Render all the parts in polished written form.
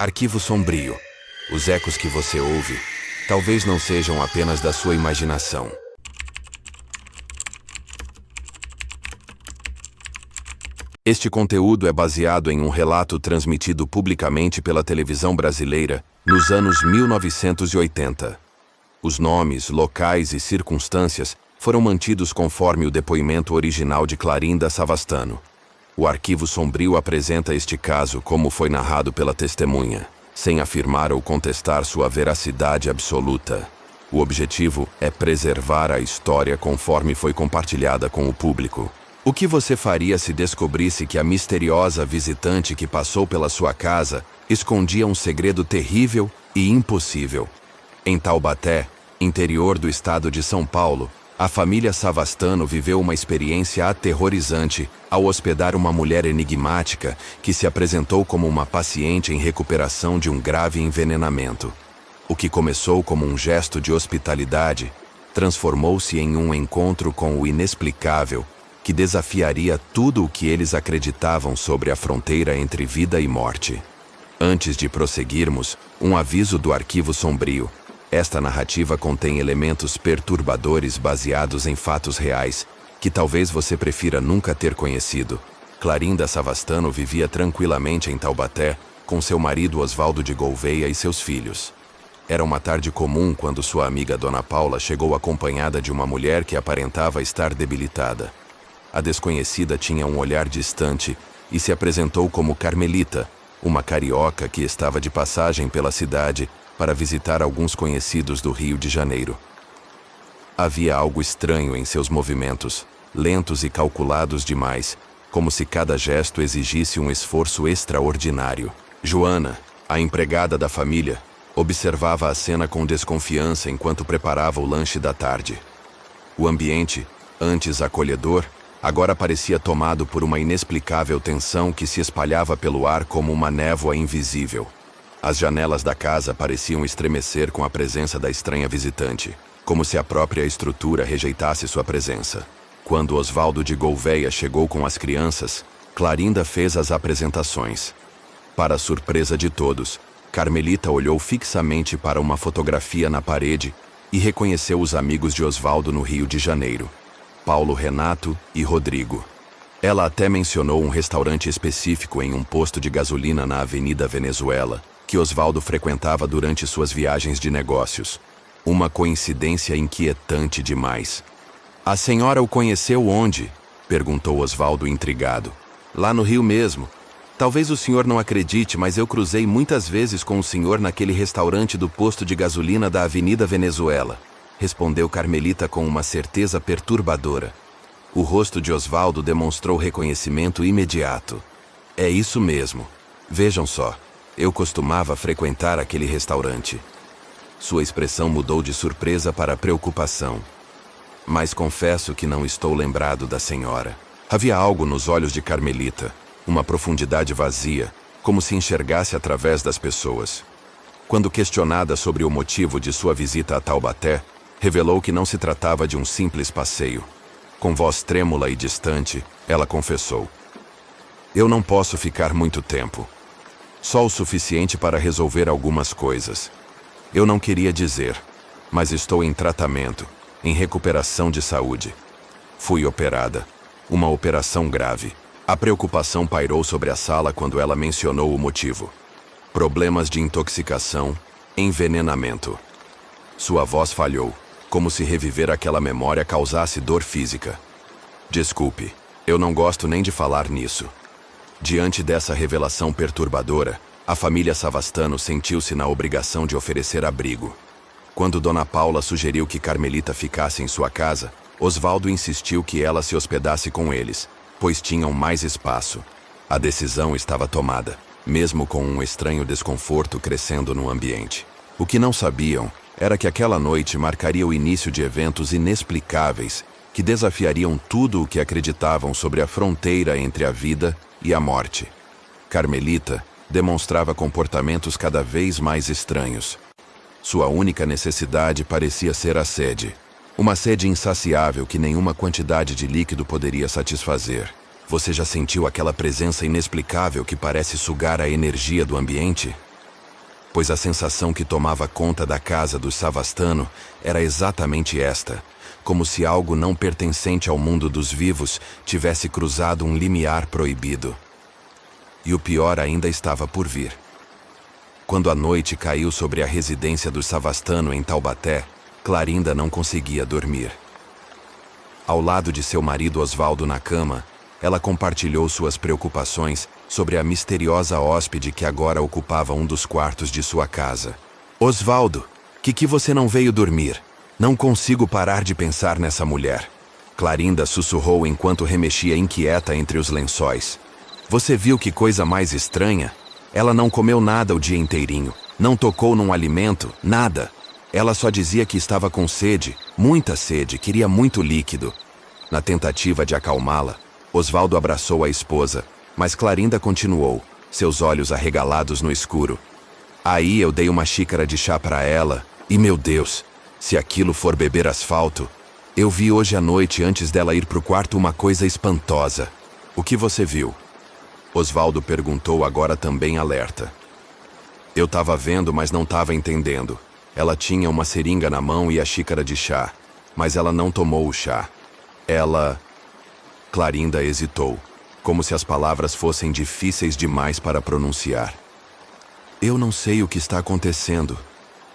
Arquivo Sombrio. Os ecos que você ouve talvez não sejam apenas da sua imaginação. Este conteúdo é baseado em um relato transmitido publicamente pela televisão brasileira nos anos 1980. Os nomes, locais e circunstâncias foram mantidos conforme o depoimento original de Clarinda Savastano. O Arquivo Sombrio apresenta este caso como foi narrado pela testemunha, sem afirmar ou contestar sua veracidade absoluta. O objetivo é preservar a história conforme foi compartilhada com o público. O que você faria se descobrisse que a misteriosa visitante que passou pela sua casa escondia um segredo terrível e impossível? Em Taubaté, interior do estado de São Paulo, a família Savastano viveu uma experiência aterrorizante ao hospedar uma mulher enigmática que se apresentou como uma paciente em recuperação de um grave envenenamento. O que começou como um gesto de hospitalidade transformou-se em um encontro com o inexplicável que desafiaria tudo o que eles acreditavam sobre a fronteira entre vida e morte. Antes de prosseguirmos, um aviso do Arquivo Sombrio. Esta narrativa contém elementos perturbadores baseados em fatos reais, que talvez você prefira nunca ter conhecido. Clarinda Savastano vivia tranquilamente em Taubaté, com seu marido Osvaldo de Gouveia e seus filhos. Era uma tarde comum quando sua amiga Dona Paula chegou acompanhada de uma mulher que aparentava estar debilitada. A desconhecida tinha um olhar distante e se apresentou como Carmelita, uma carioca que estava de passagem pela cidade para visitar alguns conhecidos do Rio de Janeiro. Havia algo estranho em seus movimentos, lentos e calculados demais, como se cada gesto exigisse um esforço extraordinário. Joana, a empregada da família, observava a cena com desconfiança enquanto preparava o lanche da tarde. O ambiente, antes acolhedor, agora parecia tomado por uma inexplicável tensão que se espalhava pelo ar como uma névoa invisível. As janelas da casa pareciam estremecer com a presença da estranha visitante, como se a própria estrutura rejeitasse sua presença. Quando Osvaldo de Gouveia chegou com as crianças, Clarinda fez as apresentações. Para a surpresa de todos, Carmelita olhou fixamente para uma fotografia na parede e reconheceu os amigos de Osvaldo no Rio de Janeiro, Paulo, Renato e Rodrigo. Ela até mencionou um restaurante específico em um posto de gasolina na Avenida Venezuela, que Osvaldo frequentava durante suas viagens de negócios. Uma coincidência inquietante demais. "A senhora o conheceu onde?" perguntou Osvaldo intrigado. "Lá no Rio mesmo. Talvez o senhor não acredite, mas eu cruzei muitas vezes com o senhor naquele restaurante do posto de gasolina da Avenida Venezuela", respondeu Carmelita com uma certeza perturbadora. O rosto de Osvaldo demonstrou reconhecimento imediato. "É isso mesmo. Vejam só. Eu costumava frequentar aquele restaurante." Sua expressão mudou de surpresa para preocupação. "Mas confesso que não estou lembrado da senhora." Havia algo nos olhos de Carmelita, uma profundidade vazia, como se enxergasse através das pessoas. Quando questionada sobre o motivo de sua visita a Taubaté, revelou que não se tratava de um simples passeio. Com voz trêmula e distante, ela confessou: "Eu não posso ficar muito tempo. Só o suficiente para resolver algumas coisas. Eu não queria dizer, mas estou em tratamento, em recuperação de saúde. Fui operada. Uma operação grave." A preocupação pairou sobre a sala quando ela mencionou o motivo. Problemas de intoxicação, envenenamento. Sua voz falhou, como se reviver aquela memória causasse dor física. "Desculpe, eu não gosto nem de falar nisso." Diante dessa revelação perturbadora, a família Savastano sentiu-se na obrigação de oferecer abrigo. Quando Dona Paula sugeriu que Carmelita ficasse em sua casa, Osvaldo insistiu que ela se hospedasse com eles, pois tinham mais espaço. A decisão estava tomada, mesmo com um estranho desconforto crescendo no ambiente. O que não sabiam era que aquela noite marcaria o início de eventos inexplicáveis que desafiariam tudo o que acreditavam sobre a fronteira entre a vida e a morte. Carmelita demonstrava comportamentos cada vez mais estranhos. Sua única necessidade parecia ser a sede. Uma sede insaciável que nenhuma quantidade de líquido poderia satisfazer. Você já sentiu aquela presença inexplicável que parece sugar a energia do ambiente? pois a sensação que tomava conta da casa do Savastano era exatamente esta, como se algo não pertencente ao mundo dos vivos tivesse cruzado um limiar proibido. E o pior ainda estava por vir. Quando a noite caiu sobre a residência do Savastano em Taubaté, Clarinda não conseguia dormir. Ao lado de seu marido Osvaldo na cama, ela compartilhou suas preocupações sobre a misteriosa hóspede que agora ocupava um dos quartos de sua casa. Osvaldo, que você não veio dormir? Não consigo parar de pensar nessa mulher. Clarinda sussurrou enquanto remexia inquieta entre os lençóis. Você viu que coisa mais estranha? Ela não comeu nada o dia inteirinho, não tocou num alimento, nada. Ela só dizia que estava com sede, muita sede, queria muito líquido. Na tentativa de acalmá-la, Osvaldo abraçou a esposa, mas Clarinda continuou, seus olhos arregalados no escuro. Aí eu dei uma xícara de chá para ela, e meu Deus, se aquilo for beber asfalto, eu vi hoje à noite antes dela ir pro quarto uma coisa espantosa. O que você viu? Osvaldo perguntou agora também alerta. Eu estava vendo, mas não estava entendendo. Ela tinha uma seringa na mão e a xícara de chá, mas ela não tomou o chá. Ela... Clarinda hesitou, como se as palavras fossem difíceis demais para pronunciar. Eu não sei o que está acontecendo.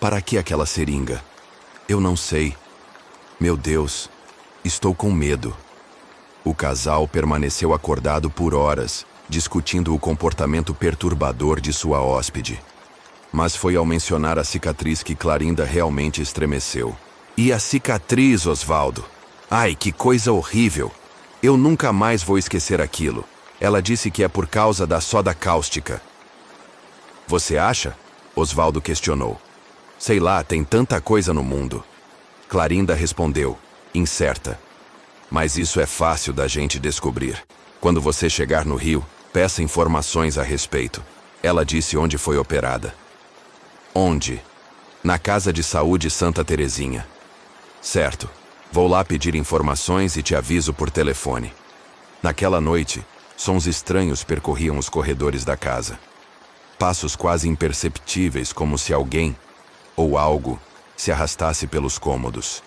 Para que aquela seringa? Eu não sei. Meu Deus, estou com medo. O casal permaneceu acordado por horas, discutindo o comportamento perturbador de sua hóspede. Mas foi ao mencionar a cicatriz que Clarinda realmente estremeceu. E a cicatriz, Osvaldo? Ai, que coisa horrível! Eu nunca mais vou esquecer aquilo. Ela disse que é por causa da soda cáustica. Você acha? Osvaldo questionou. Sei lá, tem tanta coisa no mundo. Clarinda respondeu, incerta. Mas isso é fácil da gente descobrir. Quando você chegar no Rio, peça informações a respeito. Ela disse onde foi operada. Onde? Na Casa de Saúde Santa Terezinha. Certo. Vou lá pedir informações e te aviso por telefone. Naquela noite, sons estranhos percorriam os corredores da casa. Passos quase imperceptíveis, como se alguém, ou algo, se arrastasse pelos cômodos.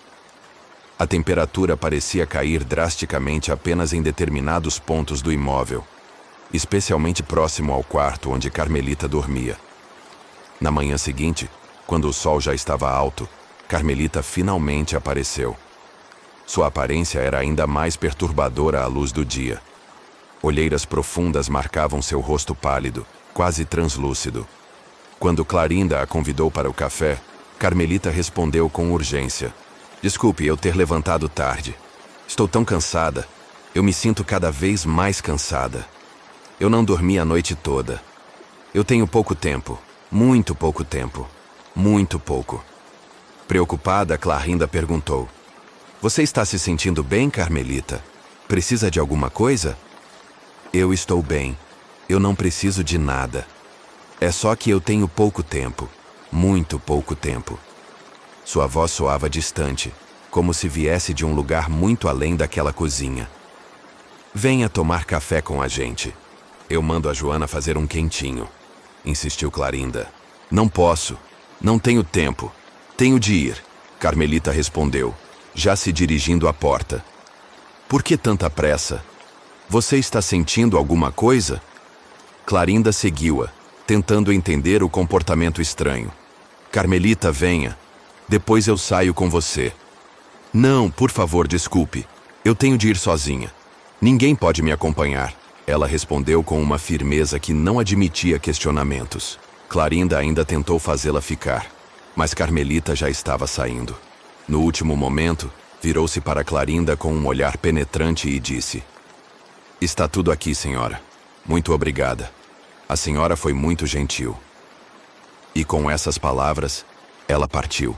A temperatura parecia cair drasticamente apenas em determinados pontos do imóvel, especialmente próximo ao quarto onde Carmelita dormia. Na manhã seguinte, quando o sol já estava alto, Carmelita finalmente apareceu. Sua aparência era ainda mais perturbadora à luz do dia. Olheiras profundas marcavam seu rosto pálido, quase translúcido. Quando Clarinda a convidou para o café, Carmelita respondeu com urgência. Desculpe eu ter levantado tarde. Estou tão cansada. Eu me sinto cada vez mais cansada. Eu não dormi a noite toda. Eu tenho pouco tempo. Muito pouco tempo. Muito pouco. Preocupada, Clarinda perguntou. Você está se sentindo bem, Carmelita? Precisa de alguma coisa? Eu estou bem. Eu não preciso de nada. É só que eu tenho pouco tempo. Muito pouco tempo. Sua voz soava distante, como se viesse de um lugar muito além daquela cozinha. Venha tomar café com a gente. Eu mando a Joana fazer um quentinho. Insistiu Clarinda. Não posso. Não tenho tempo. Tenho de ir. Carmelita respondeu, já se dirigindo à porta. Por que tanta pressa? Você está sentindo alguma coisa? Clarinda seguiu-a, tentando entender o comportamento estranho. Carmelita, venha. Depois eu saio com você. Não, por favor, desculpe. Eu tenho de ir sozinha. Ninguém pode me acompanhar. Ela respondeu com uma firmeza que não admitia questionamentos. Clarinda ainda tentou fazê-la ficar, mas Carmelita já estava saindo. No último momento, virou-se para Clarinda com um olhar penetrante e disse: Está tudo aqui, senhora. Muito obrigada. A senhora foi muito gentil. E com essas palavras, ela partiu,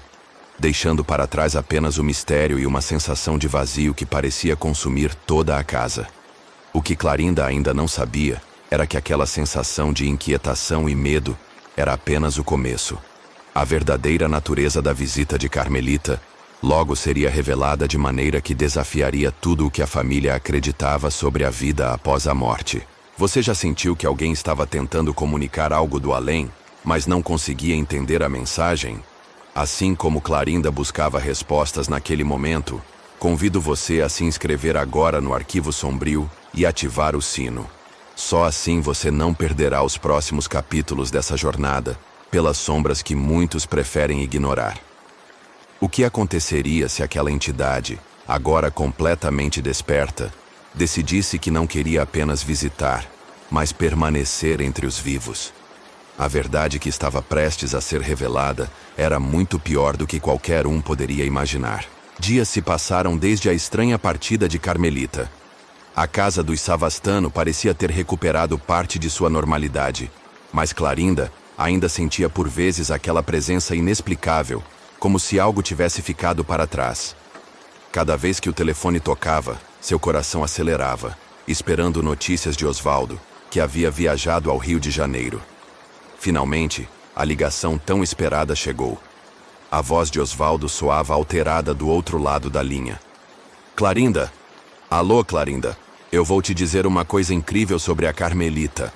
deixando para trás apenas o mistério e uma sensação de vazio que parecia consumir toda a casa. O que Clarinda ainda não sabia era que aquela sensação de inquietação e medo era apenas o começo. A verdadeira natureza da visita de Carmelita logo seria revelada de maneira que desafiaria tudo o que a família acreditava sobre a vida após a morte. Você já sentiu que alguém estava tentando comunicar algo do além? mas não conseguia entender a mensagem? Assim como Clarinda buscava respostas naquele momento, convido você a se inscrever agora no Arquivo Sombrio e ativar o sino. Só assim você não perderá os próximos capítulos dessa jornada, pelas sombras que muitos preferem ignorar. O que aconteceria se aquela entidade, agora completamente desperta, decidisse que não queria apenas visitar, mas permanecer entre os vivos? A verdade que estava prestes a ser revelada era muito pior do que qualquer um poderia imaginar. Dias se passaram desde a estranha partida de Carmelita. A casa dos Savastano parecia ter recuperado parte de sua normalidade, mas Clarinda ainda sentia por vezes aquela presença inexplicável, como se algo tivesse ficado para trás. Cada vez que o telefone tocava, seu coração acelerava, esperando notícias de Osvaldo, que havia viajado ao Rio de Janeiro. Finalmente, a ligação tão esperada chegou. A voz de Osvaldo soava alterada do outro lado da linha. Clarinda! Alô, Clarinda! Eu vou te dizer uma coisa incrível sobre a Carmelita.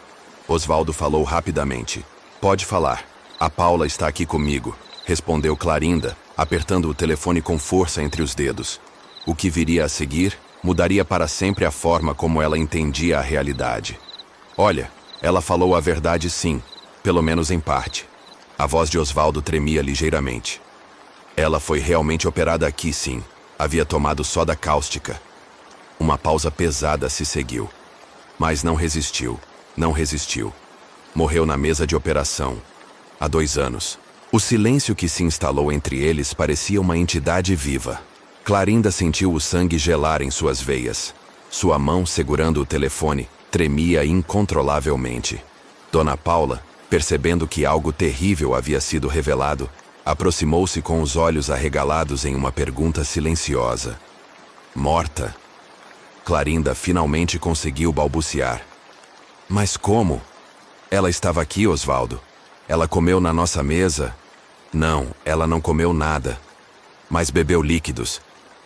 Osvaldo falou rapidamente. Pode falar. A Paula está aqui comigo, respondeu Clarinda, apertando o telefone com força entre os dedos. O que viria a seguir mudaria para sempre a forma como ela entendia a realidade. Olha, ela falou a verdade sim, pelo menos em parte. A voz de Osvaldo tremia ligeiramente. Ela foi realmente operada aqui sim. Havia tomado soda cáustica. Uma pausa pesada se seguiu. Mas não resistiu. Não resistiu. Morreu na mesa de operação. Há 2 anos. O silêncio que se instalou entre eles parecia uma entidade viva. Clarinda sentiu o sangue gelar em suas veias. Sua mão, segurando o telefone, tremia incontrolavelmente. Dona Paula, percebendo que algo terrível havia sido revelado, aproximou-se com os olhos arregalados em uma pergunta silenciosa. Morta? Clarinda finalmente conseguiu balbuciar. Mas como? Ela estava aqui, Osvaldo. Ela comeu na nossa mesa? Não, ela não comeu nada. Mas bebeu líquidos.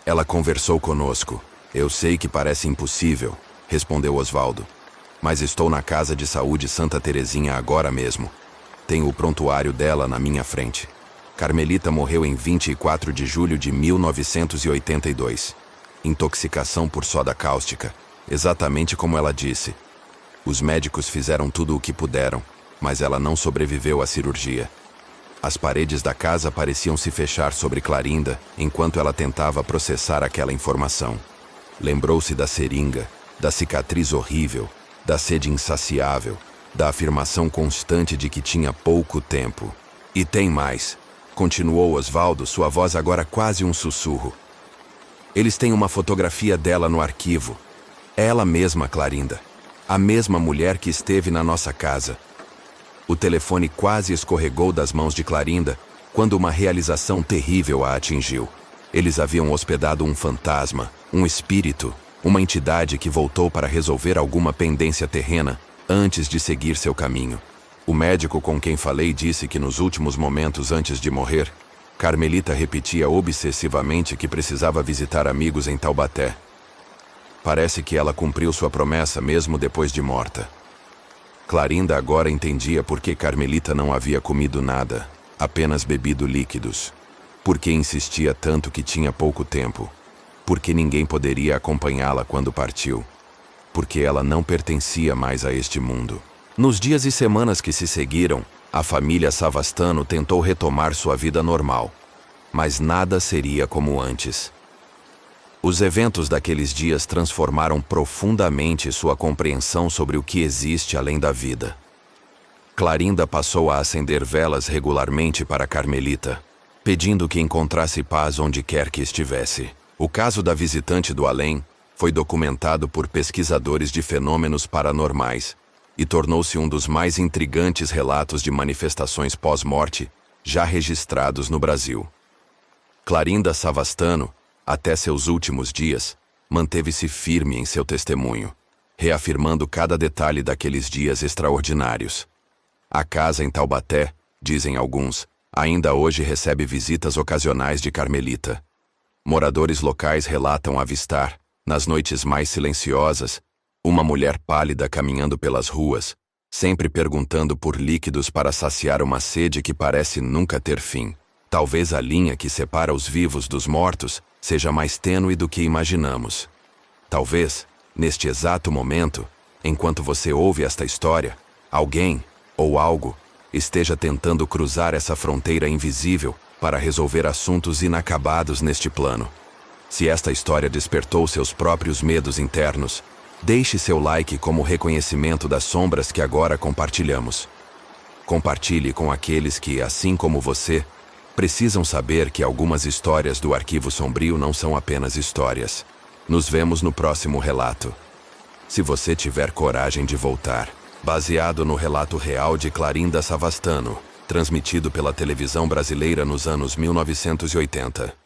Ela conversou conosco. Eu sei que parece impossível, respondeu Osvaldo. Mas estou na Casa de Saúde Santa Terezinha agora mesmo. Tenho o prontuário dela na minha frente. Carmelita morreu em 24 de julho de 1982. Intoxicação por soda cáustica, exatamente como ela disse. Os médicos fizeram tudo o que puderam, mas ela não sobreviveu à cirurgia. As paredes da casa pareciam se fechar sobre Clarinda enquanto ela tentava processar aquela informação. Lembrou-se da seringa, da cicatriz horrível, da sede insaciável, da afirmação constante de que tinha pouco tempo. E tem mais, continuou Osvaldo, sua voz agora quase um sussurro. Eles têm uma fotografia dela no arquivo. É ela mesma, Clarinda. A mesma mulher que esteve na nossa casa. O telefone quase escorregou das mãos de Clarinda quando uma realização terrível a atingiu. Eles haviam hospedado um fantasma, um espírito, uma entidade que voltou para resolver alguma pendência terrena antes de seguir seu caminho. O médico com quem falei disse que nos últimos momentos antes de morrer, Carmelita repetia obsessivamente que precisava visitar amigos em Taubaté. Parece que ela cumpriu sua promessa mesmo depois de morta. Clarinda agora entendia por que Carmelita não havia comido nada, apenas bebido líquidos. Por que insistia tanto que tinha pouco tempo. Por que ninguém poderia acompanhá-la quando partiu. Porque ela não pertencia mais a este mundo. Nos dias e semanas que se seguiram, a família Savastano tentou retomar sua vida normal. Mas nada seria como antes. Os eventos daqueles dias transformaram profundamente sua compreensão sobre o que existe além da vida. Clarinda passou a acender velas regularmente para Carmelita, pedindo que encontrasse paz onde quer que estivesse. O caso da visitante do além foi documentado por pesquisadores de fenômenos paranormais e tornou-se um dos mais intrigantes relatos de manifestações pós-morte já registrados no Brasil. Clarinda Savastano, até seus últimos dias, manteve-se firme em seu testemunho, reafirmando cada detalhe daqueles dias extraordinários. A casa em Taubaté, dizem alguns, ainda hoje recebe visitas ocasionais de Carmelita. Moradores locais relatam avistar, nas noites mais silenciosas, uma mulher pálida caminhando pelas ruas, sempre perguntando por líquidos para saciar uma sede que parece nunca ter fim. Talvez a linha que separa os vivos dos mortos seja mais tênue do que imaginamos. Talvez, neste exato momento, enquanto você ouve esta história, alguém, ou algo, esteja tentando cruzar essa fronteira invisível para resolver assuntos inacabados neste plano. Se esta história despertou seus próprios medos internos, deixe seu like como reconhecimento das sombras que agora compartilhamos. Compartilhe com aqueles que, assim como você, precisam saber que algumas histórias do Arquivo Sombrio não são apenas histórias. Nos vemos no próximo relato. Se você tiver coragem de voltar, baseado no relato real de Clarinda Savastano, transmitido pela televisão brasileira nos anos 1980.